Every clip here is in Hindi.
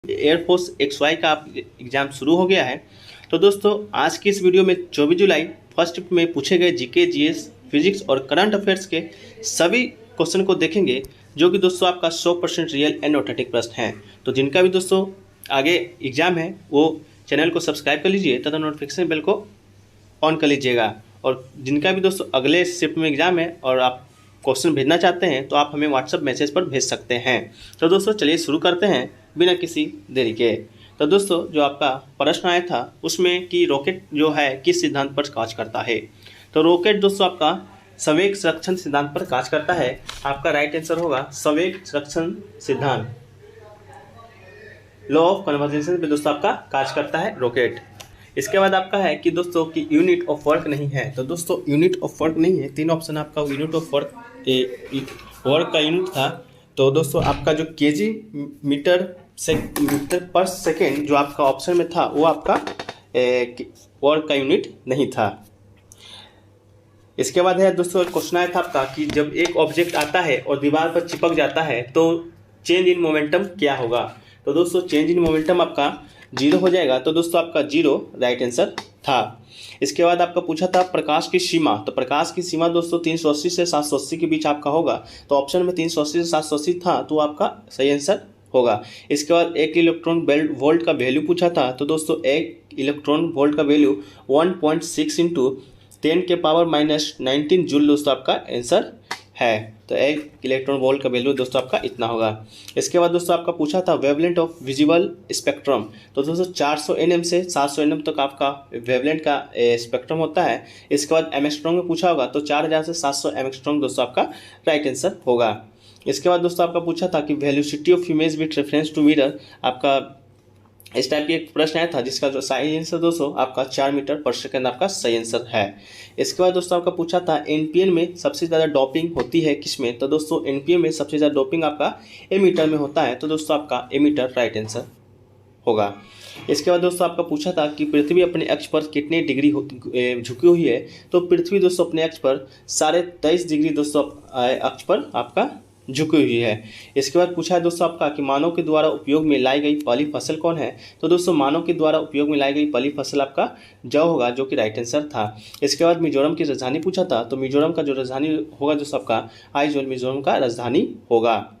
एयरफोर्स XY का एग्ज़ाम शुरू हो गया है। तो दोस्तों आज की इस वीडियो में 24 जुलाई फर्स्ट शिफ्ट में पूछे गए जीके, जीएस, फिजिक्स और करंट अफेयर्स के सभी क्वेश्चन को देखेंगे, जो कि दोस्तों आपका 100% रियल एंड ऑथेंटिक प्रश्न है। तो जिनका भी दोस्तों आगे एग्ज़ाम है वो चैनल को सब्सक्राइब कर लीजिए तथा नोटिफिकेशन बेल को ऑन कर लीजिएगा। और जिनका भी दोस्तों अगले शिफ्ट में एग्ज़ाम है और आप क्वेश्चन भेजना चाहते हैं तो आप हमें व्हाट्सएप मैसेज पर भेज सकते हैं। तो दोस्तों चलिए शुरू करते हैं बिना किसी देरी के। तो दोस्तों जो आपका प्रश्न आया था उसमें कि रॉकेट जो है किस सिद्धांत पर कार्य करता है। तो रॉकेट दोस्तों आपका संवेग संरक्षण सिद्धांत पर कार्य करता है। आपका राइट आंसर होगा संवेग संरक्षण सिद्धांत, लॉ ऑफ कन्वर्जेंस पे दोस्तों आपका कार्य करता है रॉकेट। इसके बाद आपका है कि दोस्तों की यूनिट ऑफ वर्क नहीं है। तो दोस्तों यूनिट ऑफ वर्क नहीं है, तीन ऑप्शन आपका यूनिट ऑफ वर्क वर्क का यूनिट था। तो दोस्तों आपका जो केजी मीटर पर सेकेंड जो आपका ऑप्शन में था वो आपका वर्क का यूनिट नहीं था। इसके बाद है दोस्तों क्वेश्चन आया था आपका कि जब एक ऑब्जेक्ट आता है और दीवार पर चिपक जाता है तो चेंज इन मोमेंटम क्या होगा। तो दोस्तों चेंज इन मोमेंटम आपका 0 हो जाएगा। तो दोस्तों आपका 0 राइट आंसर था। इसके बाद आपका पूछा था प्रकाश की सीमा। तो प्रकाश की सीमा दोस्तों 380 से 780 के बीच आपका होगा। तो ऑप्शन में 380 से 780 था तो आपका सही आंसर होगा। इसके बाद एक इलेक्ट्रॉन वोल्ट का वैल्यू पूछा था। तो दोस्तों एक इलेक्ट्रॉन वोल्ट का वैल्यू 1.6 इंटू 10 के पावर -19 जूल दोस्तों आपका आंसर है। तो एक इलेक्ट्रॉन वोल्ट का वैल्यू दोस्तों आपका इतना होगा। इसके बाद दोस्तों आपका पूछा था वेवलेंथ ऑफ विजिबल स्पेक्ट्रम। तो दोस्तों 400 nm से 700 nm तक आपका वेवलेंथ का स्पेक्ट्रम होता है। इसके बाद एंगस्ट्रॉम में पूछा होगा तो 4000 से 700 एंगस्ट्रॉम दोस्तों आपका राइट आंसर होगा। इसके बाद दोस्तों आपका पूछा था कि velocity of image with reference to mirror, आपका इस टाइप की एक प्रश्न आया था जिसका जो सही आंसर दोस्तों आपका 4 मीटर पर सेकंड आपका सही आंसर है। इसके बाद दोस्तों आपका पूछा था एनपीएन में सबसे ज़्यादा डोपिंग होती है किसमें। तो दोस्तों एनपीएन में सबसे ज़्यादा डोपिंग आपका एमीटर में होता है। तो दोस्तों आपका एमीटर राइट आंसर होगा। इसके बाद दोस्तों आपका पूछा था कि पृथ्वी अपने अक्ष पर कितने डिग्री झुकी हुई है। तो पृथ्वी दोस्तों अपने अक्ष पर 23.5 डिग्री दोस्तों अक्ष पर आपका झुकी हुई है। इसके बाद पूछा है दोस्तों आपका कि मानव के द्वारा उपयोग में लाई गई पहली फसल कौन है। तो दोस्तों मानव के द्वारा उपयोग में लाई गई पहली फसल आपका जौ होगा, जो कि राइट आंसर था। इसके बाद मिजोरम की राजधानी पूछा था। तो मिजोरम का जो राजधानी होगा दोस्तों आपका आइजोल मिजोरम का राजधानी होगा।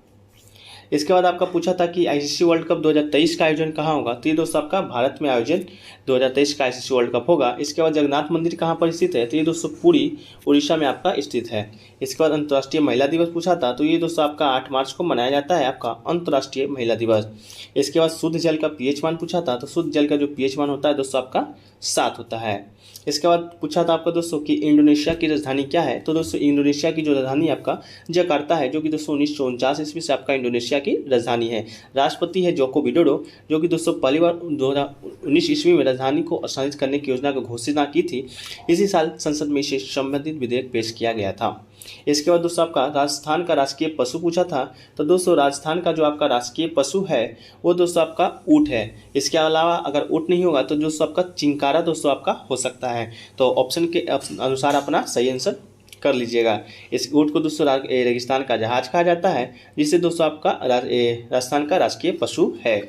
इसके बाद आपका पूछा था कि आईसीसी वर्ल्ड कप 2023 का आयोजन कहाँ होगा। तो ये दोस्तों आपका भारत में आयोजन 2023 का आईसीसी वर्ल्ड कप होगा। इसके बाद जगन्नाथ मंदिर कहाँ पर स्थित है। तो ये दोस्तों पुरी उड़ीसा में आपका स्थित है। इसके बाद अंतर्राष्ट्रीय महिला दिवस पूछा था। तो ये दोस्तों आपका 8 मार्च को मनाया जाता है आपका अंतर्राष्ट्रीय महिला दिवस। इसके बाद शुद्ध जल का पीएच मान पूछा था। तो शुद्ध जल का जो पीएच मान होता है दोस्तों आपका 7 होता है। इसके बाद पूछा था आपका दोस्तों कि इंडोनेशिया की राजधानी क्या है। तो दोस्तों इंडोनेशिया की जो राजधानी आपका जकार्ता है, जो कि दोस्तों 1949 ईस्वी से आपका इंडोनेशिया की राजधानी है। राष्ट्रपति है जोको विडोडो, जो कि दोस्तों पहली बार 2019 ईस्वी में राजधानी को स्थानांतरित करने की योजना को घोषणा की थी। इसी साल संसद में इसे संबंधित विधेयक पेश किया गया था। इसके बाद दोस्तों आपका राजस्थान का राजकीय पशु पूछा था। तो दोस्तों राजस्थान का जो आपका राजकीय पशु है वो दोस्तों आपका ऊँट है। इसके अलावा अगर ऊँट नहीं होगा तो दोस्तों आपका चिंकारा दोस्तों आपका हो सकता है। तो ऑप्शन के अनुसार अपना सही आंसर कर लीजिएगा। इस ऊँट को दोस्तों रेगिस्तान का जहाज कहा जाता है, जिससे दोस्तों आपका राजस्थान का राजकीय पशु है।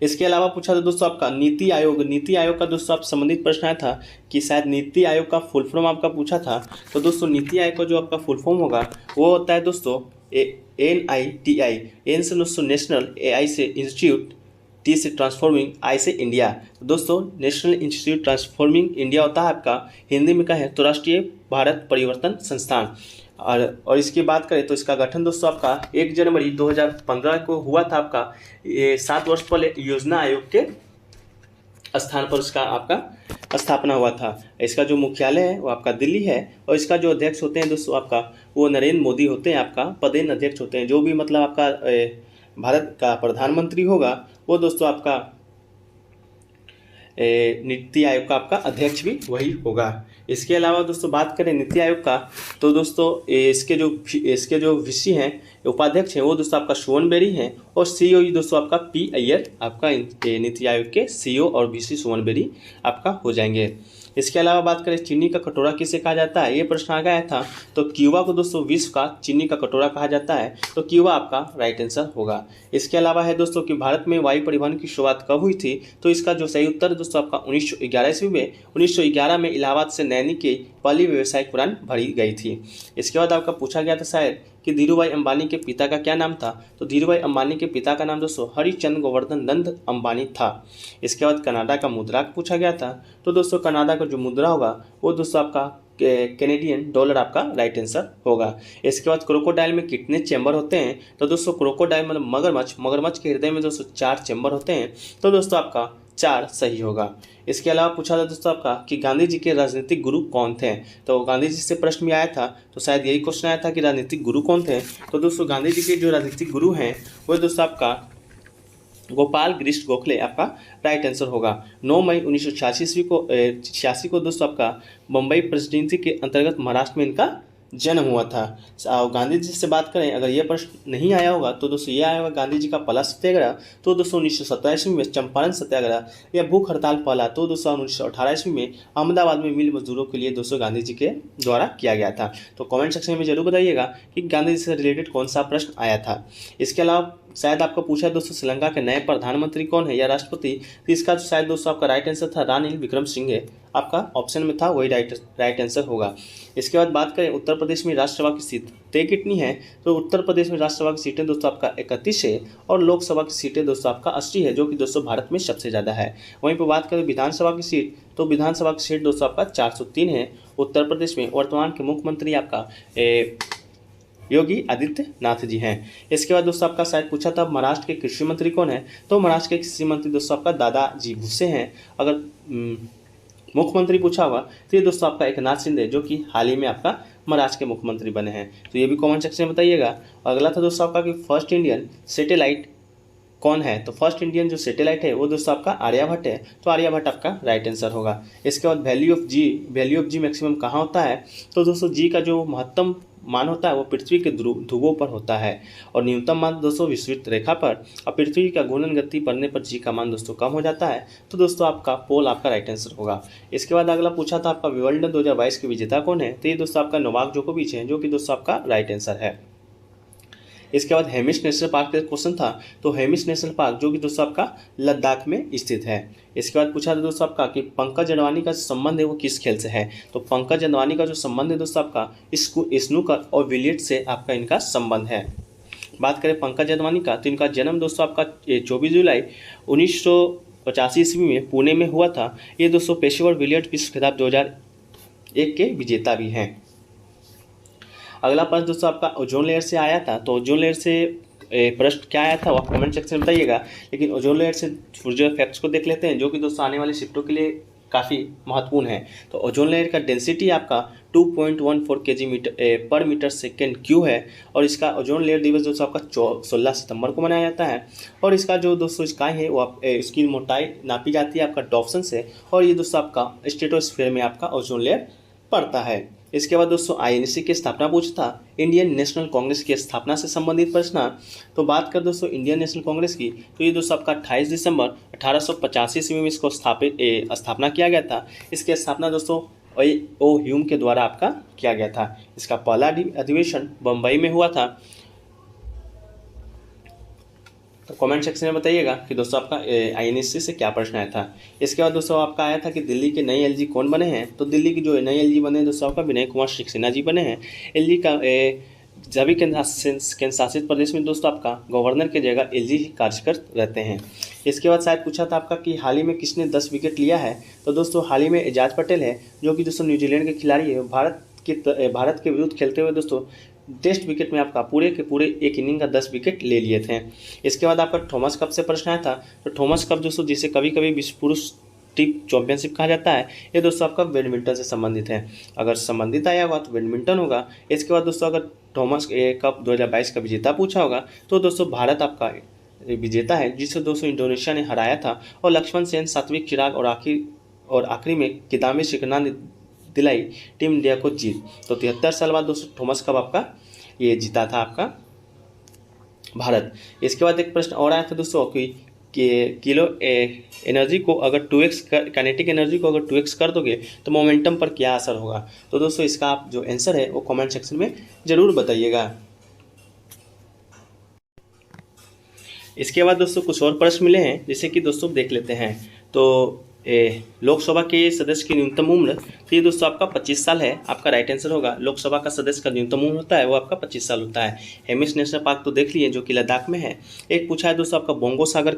इसके अलावा पूछा था दोस्तों आपका नीति आयोग का दोस्तों आप संबंधित प्रश्न आया था कि शायद नीति आयोग का फुल फॉर्म आपका पूछा था। तो दोस्तों नीति आयोग का जो आपका फुल फॉर्म होगा वो होता है दोस्तों NITI। एन से दोस्तों नेशनल, AI से इंस्टीट्यूट, T से ट्रांसफॉर्मिंग, I से इंडिया। तो दोस्तों नेशनल इंस्टीट्यूट ट्रांसफॉर्मिंग इंडिया होता है आपका, हिंदी में कहें तो राष्ट्रीय भारत परिवर्तन संस्थान। और इसकी बात करें तो इसका गठन दोस्तों आपका 1 जनवरी 2015 को हुआ था आपका। ये 7 वर्ष पहले योजना आयोग के स्थान पर उसका आपका स्थापना हुआ था। इसका जो मुख्यालय है वो आपका दिल्ली है और इसका जो अध्यक्ष होते हैं दोस्तों आपका वो नरेंद्र मोदी होते हैं, आपका पदेन अध्यक्ष होते हैं। जो भी मतलब आपका भारत का प्रधानमंत्री होगा वो दोस्तों आपका नीति आयोग का आपका अध्यक्ष भी वही होगा। इसके अलावा दोस्तों बात करें नीति आयोग का तो दोस्तों इसके जो वीसी हैं, उपाध्यक्ष हैं, वो दोस्तों आपका सुवन बेरी हैं और सीईओ दोस्तों आपका पी अय्यर आपका नीति आयोग के सीईओ और वीसी सुवन बेरी आपका हो जाएंगे। इसके अलावा बात करें चीनी का कटोरा किसे कहा जाता है, ये प्रश्न आ गया था। तो क्यूबा को दोस्तों विश्व का चीनी का कटोरा कहा जाता है, तो क्यूबा आपका राइट आंसर होगा। इसके अलावा है दोस्तों कि भारत में वायु परिवहन की शुरुआत कब हुई थी, तो इसका जो सही उत्तर है दोस्तों आपका 1911 ईस्वी में। 1911 में इलाहाबाद से नैनी की पहली व्यावसायिक उड़ान भरी गई थी। इसके बाद आपका पूछा गया था शायद कि धीरूभाई अंबानी के पिता का क्या नाम था, तो धीरूभाई अंबानी के पिता का नाम दोस्तों हरिचंद गोवर्धन नंद अंबानी था। इसके बाद कनाडा का मुद्रा पूछा गया था, तो दोस्तों कनाडा का जो मुद्रा होगा वो दोस्तों आपका कैनेडियन डॉलर आपका राइट आंसर होगा। इसके बाद क्रोकोडाइल में कितने चैम्बर होते हैं, तो दोस्तों क्रोकोडाइल मतलब मगरमच्छ के हृदय में दोस्तों 4 चैम्बर होते हैं, तो दोस्तों आपका 4 सही होगा। इसके अलावा पूछा था दोस्तों आपका कि गांधी जी के राजनीतिक गुरु कौन थे, तो गांधी जी से प्रश्न भी आया था, तो शायद यही क्वेश्चन आया था कि राजनीतिक गुरु कौन थे। तो दोस्तों गांधी जी के जो राजनीतिक गुरु हैं वो दोस्तों आपका गोपाल गिरीश गोखले आपका राइट आंसर होगा। 9 मई 1986 को दोस्तों आपका बम्बई प्रेसिडेंसी के अंतर्गत महाराष्ट्र में इनका जन्म हुआ था। गांधी जी से बात करें, अगर ये प्रश्न नहीं आया होगा तो दोस्तों ये आया होगा गांधी जी का पहला सत्याग्रह, तो दोस्तों 1917 ईस्वी में चंपारण सत्याग्रह, या भूख हड़ताल पहला तो दोस्तों 1918 ईस्वी में अहमदाबाद में मिल मजदूरों के लिए दोस्तों गांधी जी के द्वारा किया गया था। तो कमेंट सेक्शन में जरूर बताइएगा कि गांधी जी से रिलेटेड कौन सा प्रश्न आया था। इसके अलावा शायद आपको पूछा दोस्तों श्रीलंका के नए प्रधानमंत्री कौन है या राष्ट्रपति, तो इसका शायद दोस्तों आपका राइट आंसर था रानिल विक्रमसिंघे, आपका ऑप्शन में था वही राइट आंसर होगा। इसके बाद बात करें उत्तर प्रदेश में राज्यसभा की सीटें कितनी है, तो उत्तर प्रदेश में राज्यसभा की सीटें दोस्तों आपका 31 है और लोकसभा की सीटें दोस्तों आपका 80 है, जो कि दोस्तों भारत में सबसे ज़्यादा है। वहीं पर बात करें विधानसभा की सीट, तो विधानसभा की सीट दोस्तों आपका 403 है उत्तर प्रदेश में। वर्तमान के मुख्यमंत्री आपका योगी आदित्यनाथ जी हैं। इसके बाद दोस्तों आपका शायद पूछा था महाराष्ट्र के कृषि मंत्री कौन है, तो महाराष्ट्र के कृषि मंत्री दोस्तों आपका दादाजी भुसे हैं। अगर मुख्यमंत्री पूछा होगा तो ये दोस्तों आपका एकनाथ शिंदे, जो कि हाल ही में आपका महाराष्ट्र के मुख्यमंत्री बने हैं। तो ये भी कमेंट सेक्शन में बताइएगा। अगला था दोस्तों आपका कि फर्स्ट इंडियन सैटेलाइट कौन है, तो फर्स्ट इंडियन जो सैटेलाइट है वो दोस्तों आपका आर्यभट्ट है, तो आर्यभट्ट आपका राइट आंसर होगा। इसके बाद वैल्यू ऑफ जी मैक्सिमम कहाँ होता है, तो दोस्तों जी का जो महत्तम मान होता है वो पृथ्वी के ध्रुवों पर होता है और न्यूनतम मान दोस्तों विषुवत रेखा पर, और पृथ्वी का घूर्णन गति बढ़ने पर जी का मान दोस्तों कम हो जाता है, तो दोस्तों आपका पोल आपका राइट आंसर होगा। इसके बाद अगला पूछा था आपका विंबलडन 2022 के विजेता कौन है, तो ये दोस्तों आपका नोवाक जोकोविच है, जो कि दोस्तों आपका राइट आंसर है। इसके बाद हेमिश नेशनल पार्क का क्वेश्चन था, तो हेमिश नेशनल पार्क जो कि दोस्तों आपका लद्दाख में स्थित है। इसके बाद पूछा था दोस्तों आपका कि पंकज अडवाणी का संबंध है वो किस खेल से है, तो पंकज अडवाणी का जो संबंध है दोस्तों आपका स्नूकर और बिलियर्ड से आपका इनका संबंध है। बात करें पंकज अडवाणी का, तो इनका जन्म दोस्तों आपका 24 जुलाई 1985 ईस्वी में पुणे में हुआ था। ये दोस्तों पेशेवर बिलियर्ड विश्व खिताब 2001 के विजेता भी हैं। अगला प्रश्न दोस्तों आपका ओजोन लेयर से आया था, तो ओजोन लेयर से प्रश्न क्या आया था वो आप कमेंट सेक्शन में बताइएगा। लेकिन ओजोन लेयर से जो फैक्ट्स को देख लेते हैं, जो कि दोस्तों आने वाले शिफ्टों के लिए काफ़ी महत्वपूर्ण है। तो ओजोन लेयर का डेंसिटी आपका 2.14 kg पर मीटर सेकेंड क्यू है, और इसका ओजोन लेयर दिवस दोस्तों आपका 16 सितंबर को मनाया जाता है। और इसका जो दोस्तों स्काई है वो इसकी मोटाई नापी जाती है आपका डॉप्सन से, और ये दोस्तों आपका स्ट्रेटोस्फीयर में आपका ओजोन लेयर पड़ता है। इसके बाद दोस्तों आईएनसी की स्थापना पूछा था, इंडियन नेशनल कांग्रेस की स्थापना से संबंधित प्रश्न। तो बात कर दोस्तों इंडियन नेशनल कांग्रेस की, तो ये दोस्तों आपका 28 दिसंबर 1885 ईस्वी में इसको स्थापना किया गया था। इसकी स्थापना दोस्तों ओ ह्यूम के द्वारा आपका किया गया था। इसका पहला अधिवेशन बम्बई में हुआ था। तो कमेंट सेक्शन में बताइएगा कि दोस्तों आपका आईएनएससी से क्या प्रश्न आया था। इसके बाद दोस्तों आपका आया था कि दिल्ली के नए एलजी कौन बने हैं, तो दिल्ली की जो नए एलजी बने हैं दोस्तों आपका विनय कुमार सक्सेना जी बने हैं। एलजी का सभी केंद्र शासित प्रदेश में दोस्तों आपका गवर्नर की जगह एलजी कार्यरत रहते हैं। इसके बाद शायद पूछा था आपका कि हाल ही में किसने 10 विकेट लिया है, तो दोस्तों हाल ही में एजाज पटेल है, जो कि दोस्तों न्यूजीलैंड के खिलाड़ी है। भारत के विरुद्ध खेलते हुए दोस्तों टेस्ट विकेट में आपका पूरे के पूरे एक इनिंग का 10 विकेट ले लिए थे। इसके बाद आपका थॉमस कप से प्रश्न आया था, तो थॉमस कप दोस्तों जिसे कभी कभी विश्व पुरुष टीम चैंपियनशिप कहा जाता है, ये दोस्तों आपका बैडमिंटन से संबंधित है। अगर संबंधित आया होगा तो बैडमिंटन होगा। इसके बाद दोस्तों अगर थॉमस कप 2022 का विजेता पूछा होगा, तो दोस्तों भारत आपका विजेता है, जिसे दोस्तों इंडोनेशिया ने हराया था, और लक्ष्मण सेन, सात्विक चिराग और आखिरी में किदाम्बी श्रीकांत ने दिलाई टीम इंडिया को जीत। तो 73 साल बाद दोस्तों थॉमस कप आपका ये जीता था आपका भारत। इसके बाद एक प्रश्न और आया था दोस्तों कि किलो एनर्जी को अगर 2x काइनेटिक एनर्जी को अगर 2x कर दोगे तो मोमेंटम पर क्या असर होगा। तो दोस्तों इसका आप जो आंसर है वो कमेंट सेक्शन में ज़रूर बताइएगा। इसके बाद दोस्तों कुछ और प्रश्न मिले हैं, जिसे कि दोस्तों देख लेते हैं। तो लोकसभा के सदस्य की न्यूनतम उम्र, तो ये दोस्तों आपका 25 साल है। आपका राइट आंसर होगा, लोकसभा का सदस्य का न्यूनतम उम्र होता है वो आपका 25 साल होता है। हेमिस नेशनल पार्क तो देख लिए, जो कि लद्दाख में है। एक पूछा है दोस्तों आपका बोंगो सागर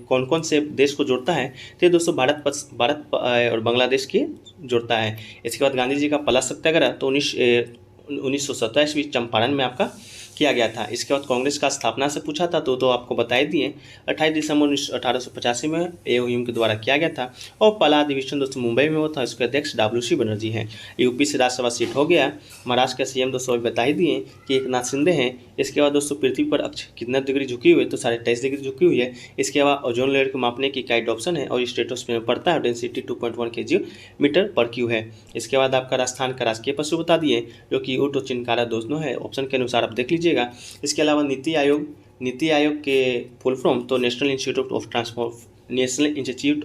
कौन कौन से देश को जोड़ता है, तो ये दोस्तों भारत और बांग्लादेश की जोड़ता है। इसके बाद गांधी जी का पहला सत्याग्रह तो 1927 ईस्वी चंपारण में आपका किया गया था। इसके बाद कांग्रेस का स्थापना से पूछा था तो आपको बता ही दिए, 28 दिसंबर 1885 में एओयू के द्वारा किया गया था। और पहला अधिवेशन दोस्तों मुंबई में हुआ था। इसके अध्यक्ष WC बनर्जी हैं। यूपी से राज्यसभा सीट हो गया। महाराष्ट्र के CM दोस्तों अभी बता ही दिए कि एकनाथ शिंदे हैं। इसके बाद दोस्तों पृथ्वी पर अक्ष कितना डिग्री झुकी हुई है, तो 23.5 डिग्री झुकी हुई है। इसके बाद ओजोन लेयर को मापने की इकाई डॉप्सन है और स्ट्रेटोस्फीयर में पड़ता है। डेंसिटी 2.1 kg/m/Q है। इसके बाद आपका राजस्थान का राजकीय पशु बता दिए, जो कि ऊँट और चिनकारा दोस्तों है। ऑप्शन के अनुसार आप देख लीजिएगा। इसके अलावा नीति आयोग के फुल फॉर्म तो national institute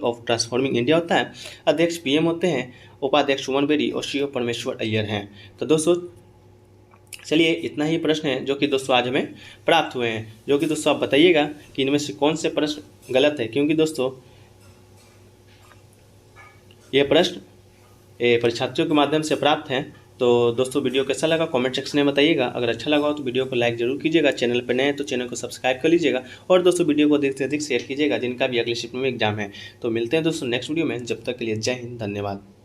of transforming India होता है। अध्यक्ष PM होते हैं, उपाध्यक्ष सुमन बेरी और CEO परमेश्वर अय्यर हैं। तो दोस्तों चलिए इतना ही प्रश्न है जो कि दोस्तों आज हमें प्राप्त हुए हैं, जो कि दोस्तों आप बताइएगा कि इनमें से कौन से प्रश्न गलत है, क्योंकि दोस्तों ये प्रश्न परीक्षार्थियों के माध्यम से प्राप्त हैं। तो दोस्तों वीडियो कैसा लगा कमेंट सेक्शन में बताइएगा। अगर अच्छा लगा हो तो वीडियो को लाइक जरूर कीजिएगा। चैनल पर नए हैं तो चैनल को सब्सक्राइब कर लीजिएगा। और दोस्तों वीडियो को अधिक से अधिक शेयर कीजिएगा जिनका भी अगले शिफ्ट में एग्जाम है। तो मिलते हैं दोस्तों नेक्स्ट वीडियो में। जब तक के लिए जय हिंद, धन्यवाद।